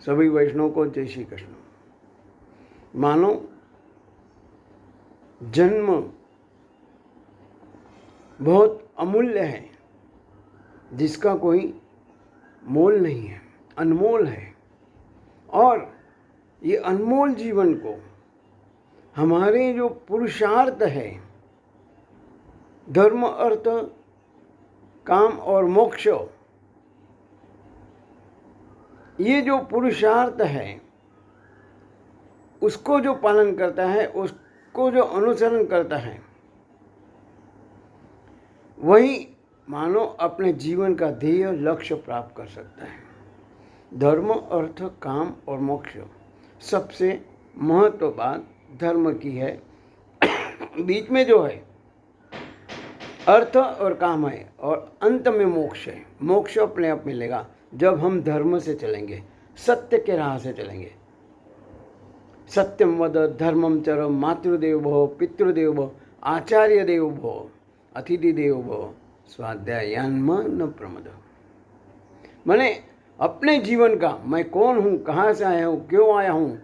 सभी वैष्णव को जय श्री कृष्ण। मानो जन्म बहुत अमूल्य है, जिसका कोई मोल नहीं है, अनमोल है। और ये अनमोल जीवन को हमारे जो पुरुषार्थ है, धर्म अर्थ काम और मोक्ष, ये जो पुरुषार्थ है उसको जो पालन करता है, उसको जो अनुसरण करता है, वही मानो अपने जीवन का ध्येय लक्ष्य प्राप्त कर सकता है। धर्म अर्थ काम और मोक्ष, सबसे महत्व बात धर्म की है। बीच में जो है अर्थ और काम है, और अंत में मोक्ष है। मोक्ष अपने आप मिलेगा जब हम धर्म से चलेंगे, सत्य के राह से चलेंगे। सत्यम वद धर्मम चर मातृदेव भव पितृदेव भव आचार्य देव भव अतिथि देव भव स्वाध्यायान्म न प्रमद। मैंने अपने जीवन का, मैं कौन हूँ, कहाँ से आया हूँ, क्यों आया हूँ,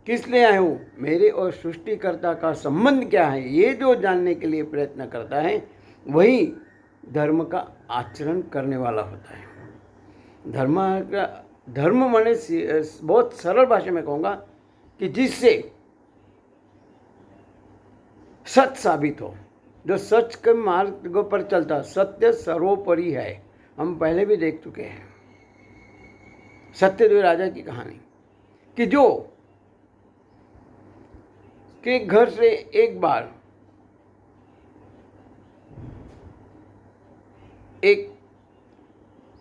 किस लिए आया हूँ, मेरे और सृष्टिकर्ता का संबंध क्या है, ये जो जानने के लिए प्रयत्न करता है, वही धर्म का आचरण करने वाला होता है। धर्म माने बहुत सरल भाषा में कहूँगा कि जिससे सच साबित हो, जो सच के मार्ग पर चलता। सत्य सर्वोपरि है, हम पहले भी देख चुके हैं सत्यदेव राजा की कहानी, कि जो के घर से एक बार एक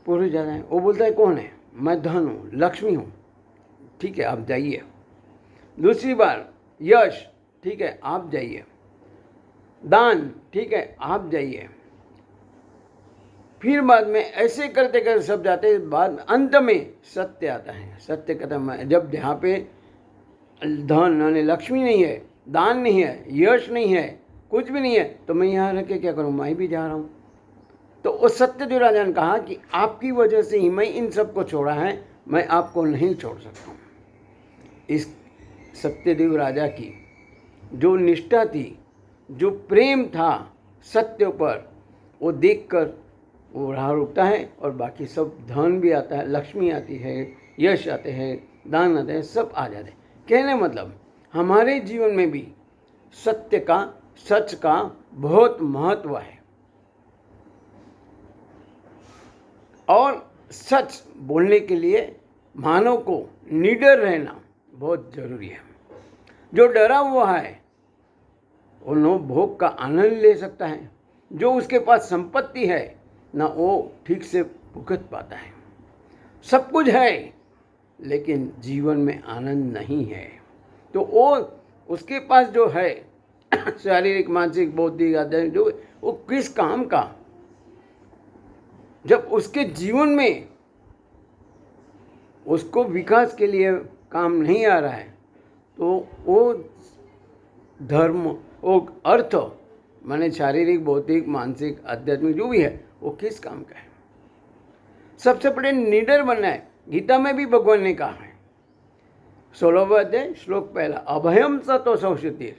पुरुष जाता है, वो बोलता है कौन है, मैं धन हूँ, लक्ष्मी हूँ, ठीक है आप जाइए। दूसरी बार यश, ठीक है आप जाइए। दान, ठीक है आप जाइए। फिर बाद में ऐसे करते करते सब जाते हैं, बाद अंत में सत्य आता है। सत्य खत्म है जब यहाँ पे धन यानी लक्ष्मी नहीं है, दान नहीं है, यश नहीं है, कुछ भी नहीं है, तो मैं यहाँ रह के क्या करूँ, मैं भी जा रहा हूँ। तो उस सत्यदेव राजा ने कहा कि आपकी वजह से ही मैं इन सबको छोड़ा है, मैं आपको नहीं छोड़ सकता हूँ। इस सत्यदेव राजा की जो निष्ठा थी, जो प्रेम था सत्य पर, वो देखकर वो राह रुकता है और बाकी सब धन भी आता है, लक्ष्मी आती है, यश आते हैं, दान आते हैं, सब आ जाते हैं। कहने मतलब हमारे जीवन में भी सत्य का, सच का बहुत महत्व है, और सच बोलने के लिए मानव को निडर रहना बहुत जरूरी है। जो डरा हुआ है वो न भोग का आनंद ले सकता है, जो उसके पास संपत्ति है ना वो ठीक से भुगत पाता है। सब कुछ है लेकिन जीवन में आनंद नहीं है, तो वो उसके पास जो है शारीरिक, मानसिक, बौद्धिक, आध्यात्मिक, जो वो किस काम का, जब उसके जीवन में उसको विकास के लिए काम नहीं आ रहा है, तो वो धर्म, वो अर्थ माने शारीरिक, बौद्धिक, मानसिक, आध्यात्मिक जो भी है, वो किस काम का है। सबसे पहले निडर बनना है। गीता में भी भगवान ने कहा है, 16वां अध्याय श्लोक पहला, अभयम सतो सौषितिर,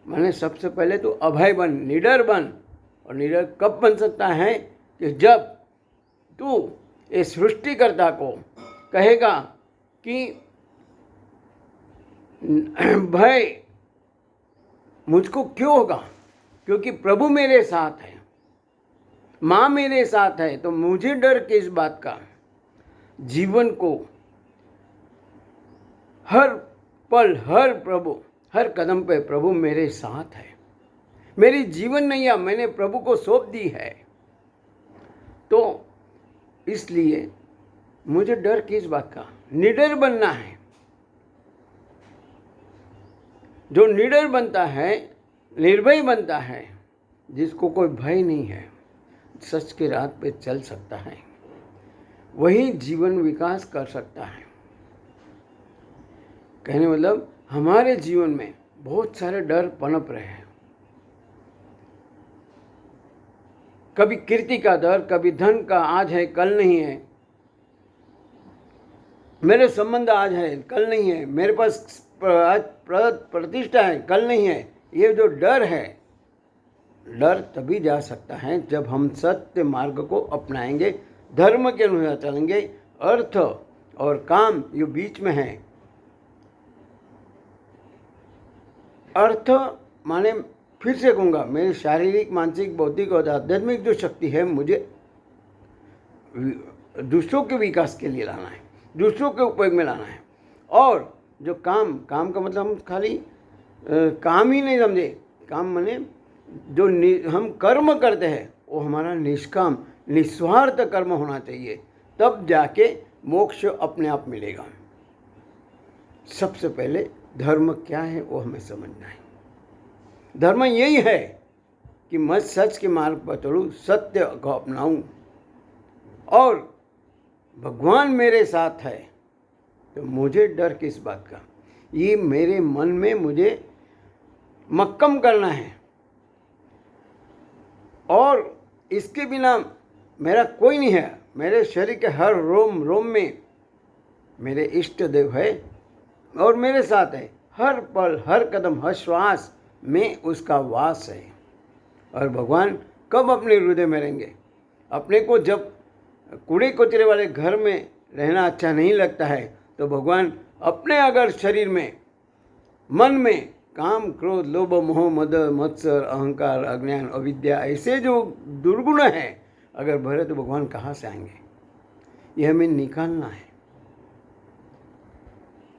माने सबसे पहले तो अभय बन, निडर बन। और निडर कब बन सकता है कि जब तू इस सृष्टिकर्ता को कहेगा कि भय मुझको क्यों होगा, क्योंकि प्रभु मेरे साथ है, माँ मेरे साथ है, तो मुझे डर किस बात का। जीवन को हर पल, हर प्रभु, हर कदम पे प्रभु मेरे साथ है, मेरी जीवन नैया मैंने प्रभु को सौंप दी है, तो इसलिए मुझे डर किस बात का। निडर बनना है। जो निडर बनता है, निर्भय बनता है, जिसको कोई भय नहीं है, सच के राह पे चल सकता है, वही जीवन विकास कर सकता है। कहने मतलब हमारे जीवन में बहुत सारे डर पनप रहे हैं। कभी कीर्ति का डर, कभी धन का, आज है कल नहीं है, मेरे संबंध आज है कल नहीं है, मेरे पास आज प्रतिष्ठा है कल नहीं है, ये जो डर है, डर तभी जा सकता है जब हम सत्य मार्ग को अपनाएंगे, धर्म के अनुसार चलेंगे। अर्थ और काम ये बीच में है। अर्थ माने, फिर से कहूँगा, मेरी शारीरिक, मानसिक, बौद्धिक और आध्यात्मिक जो शक्ति है मुझे दूसरों के विकास के लिए लाना है, दूसरों के उपयोग में लाना है। और जो काम का मतलब हम खाली काम ही नहीं समझे, काम माने जो हम कर्म करते हैं वो हमारा निष्काम निस्वार्थ कर्म होना चाहिए, तब जाके मोक्ष अपने आप मिलेगा। सबसे पहले धर्म क्या है वो हमें समझना है। धर्म यही है कि मैं सच के मार्ग पर चलूँ, सत्य को अपनाऊं, और भगवान मेरे साथ है तो मुझे डर किस बात का। ये मेरे मन में मुझे मक्कम करना है, और इसके बिना मेरा कोई नहीं है। मेरे शरीर के हर रोम रोम में मेरे इष्ट देव है और मेरे साथ है। हर पल, हर कदम, हर श्वास में उसका वास है। और भगवान कब अपने हृदय में रहेंगे? अपने को जब कूड़े कचरे वाले घर में रहना अच्छा नहीं लगता है तो भगवान अपने अगर शरीर में, मन में काम, क्रोध, लोभ, मोह, मद, मत्सर, अहंकार, अज्ञान, अविद्या ऐसे जो दुर्गुण हैं अगर भरे तो भगवान कहाँ से आएंगे? ये हमें निकालना है,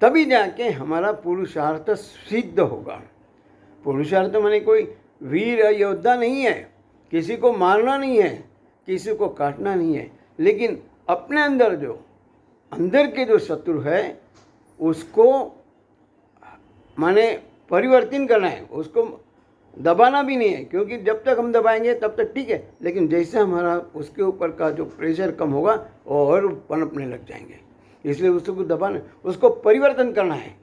तभी जाके हमारा पुरुषार्थ सिद्ध होगा। पुरुषार्थ माने कोई वीर योद्धा नहीं है, किसी को मारना नहीं है, किसी को काटना नहीं है, लेकिन अपने अंदर जो अंदर के जो शत्रु है उसको माने परिवर्तन करना है, उसको दबाना भी नहीं है, क्योंकि जब तक हम दबाएंगे तब तक ठीक है, लेकिन जैसे हमारा उसके ऊपर का जो प्रेशर कम होगा वो और पनपने लग जाएंगे। इसलिए उसको दबाना, उसको परिवर्तन करना है।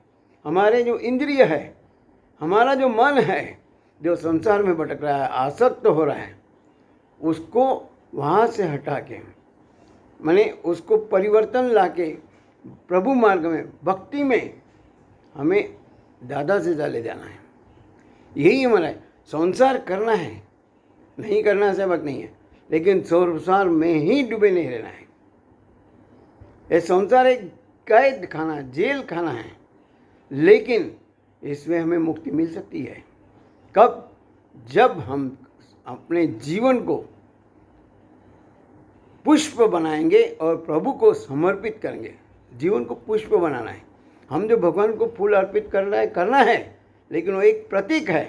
हमारे जो इंद्रिय है, हमारा जो मन है, जो संसार में भटक रहा है, आसक्त हो रहा है, उसको वहाँ से हटा के माने उसको परिवर्तन लाके प्रभु मार्ग में, भक्ति में हमें ज़्यादा से ज़्यादा ले जाना है। यही हमारा है। संसार करना है, नहीं करना से वक्त नहीं है, लेकिन संसार में ही डूबे नहीं रहना है। ये संसार एक कैद खाना, जेल खाना है, लेकिन इसमें हमें मुक्ति मिल सकती है। कब? जब हम अपने जीवन को पुष्प बनाएंगे और प्रभु को समर्पित करेंगे। जीवन को पुष्प बनाना है। हम जो भगवान को फूल अर्पित करना है, लेकिन वो एक प्रतीक है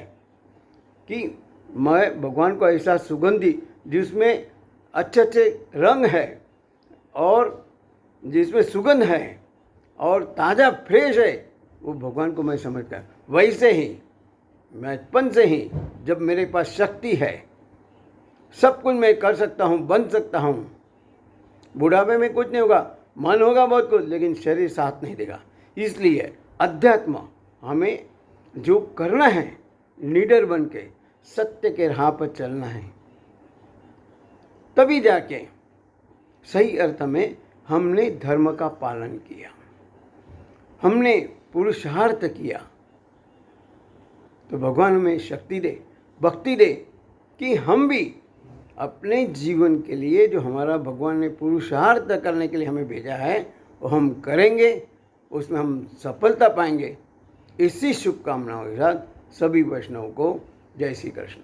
कि मैं भगवान को ऐसा सुगंधी जिसमें अच्छे अच्छे रंग है और जिसमें सुगंध है और ताज़ा फ्रेश है, वो भगवान को मैं समझता हूँ। वैसे ही मैं बचपन से ही, जब मेरे पास शक्ति है, सब कुछ मैं कर सकता हूँ, बन सकता हूँ। बुढ़ापे में कुछ नहीं होगा, मन होगा बहुत कुछ, लेकिन शरीर साथ नहीं देगा। इसलिए अध्यात्म हमें जो करना है, लीडर बन के सत्य के राह पर चलना है, तभी जाके सही अर्थ में हमने धर्म का पालन किया, हमने पुरुषार्थ किया। तो भगवान हमें शक्ति दे, भक्ति दे कि हम भी अपने जीवन के लिए जो हमारा भगवान ने पुरुषार्थ करने के लिए हमें भेजा है वो हम करेंगे, उसमें हम सफलता पाएंगे। इसी शुभकामनाओं के साथ सभी वैष्णवों को जय श्री कृष्ण।